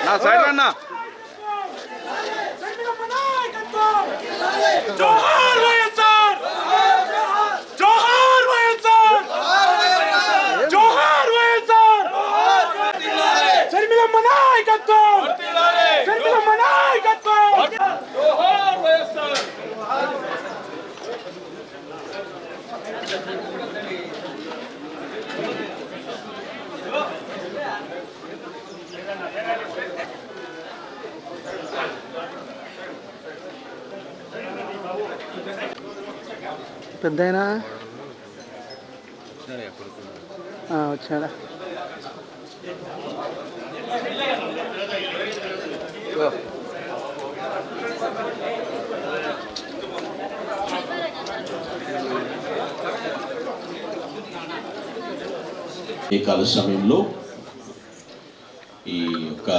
నా సైడ్ అన్నా జోహార్ వైఎస్ఆర్ జోహార్ వైఎస్ఆర్ జోహార్ వైఎస్ఆర్ శర్మిలమ్మ నాయకత్వం శర్మిలమ్మ నాయకత్వం జోహార్ వైఎస్ఆర్ పెద్దయినా వచ్చాడా ఈ కాల సమయంలో ఈ యొక్క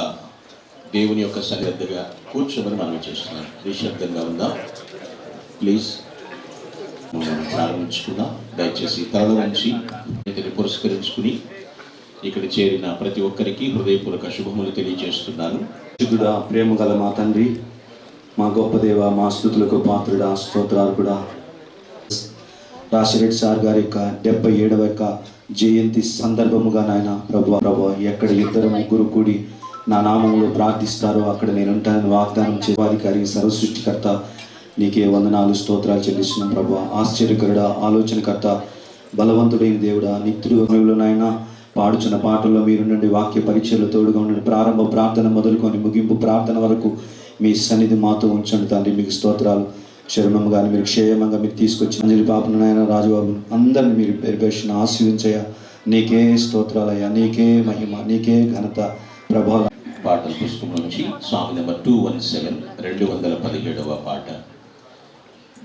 దేవుని యొక్క సన్నిధిగా కూర్చోమని మనం చేస్తున్నాం. నిశ్శబ్దంగా ఉందా ప్లీజ్. ప్రారంభించుకుందాం. దయచేసి తరల నుంచి ఇతని పురస్కరించుకుని ఇక్కడ చేరిన ప్రతి ఒక్కరికి హృదయపూర్వక శుభములు తెలియజేస్తున్నాను. శుద్ధుడా, ప్రేమ గల మా తండ్రి, మా గొప్ప దేవ, మా స్తుతులకు పాత్రుడా, స్తోత్రాలు కూడా రాశిరెడ్డి సార్ గారి యొక్క 77వ యొక్క జయంతి సందర్భముగా నాయన ప్రభు ఎక్కడ ఇద్దరు ముగ్గురు కూడి నా నామంలో ప్రార్థిస్తారో అక్కడ నేను ఉంటానని వాగ్దానం చేవాధికారి సర్వసృష్టికర్త నీకే వందనాలు స్తోత్రాలు చెల్లిస్తున్నాం ప్రభు. ఆశ్చర్యకరుడా, ఆలోచనకర్త, బలవంతుడైన దేవుడా, నిత్యుడు నాయన పాడుచున్న పాటల్లో మీరు నుండి వాక్య పరీక్షలు తోడుగా ఉండండి. ప్రారంభ ప్రార్థన మొదలుకొని ముగింపు ప్రార్థన వరకు మీ సన్నిధి మాతో ఉంచండి తండ్రి. మీకు స్తోత్రాలు. శరణమ్మ గారిని మీరు క్షేమంగా మీరు తీసుకొచ్చి అంజలి పాపను నాయన రాజుబాబు అందరిని మీరు పేరుపేసిన ఆశీర్వించయ్యా. నీకే స్తోత్రాలయ్యా, నీకే మహిమ, నీకే ఘనత, ప్రభావం. పాటల పుస్తకం నుంచి సాంగ్ నెంబర్ 217 217వ పాట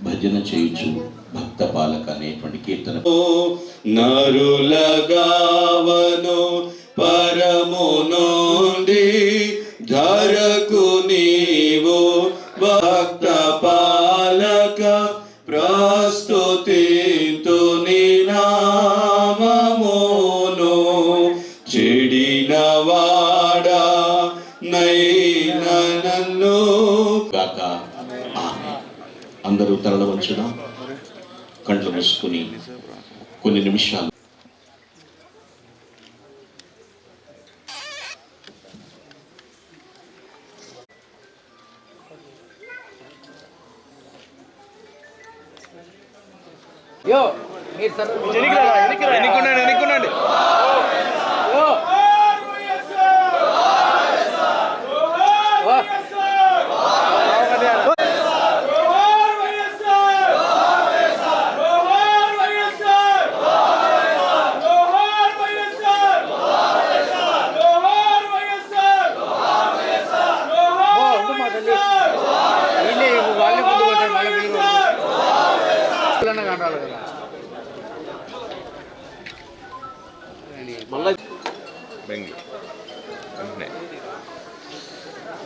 భజన చేయుచు భక్త బాలక అనేటువంటి కీర్తన. నరులగావను పరము నుండి ధరకు నీవు భక్త పాలక ప్రస్తుతింతు నీ నామమును చెడిన వాడా నైన నన్ను గాక. అందరూ తరలవచ్చునా? కండ్లు మూసుకుని కొన్ని నిమిషాలు ఎన్నికున్నాండి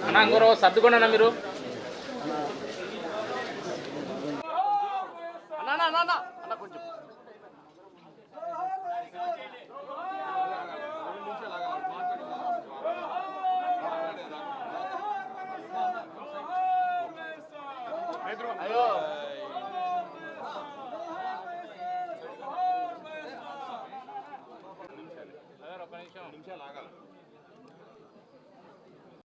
అన్నా ఇంకో సర్దుకోండి అన్న మీరు. అన్న కొంచెం అయ్యో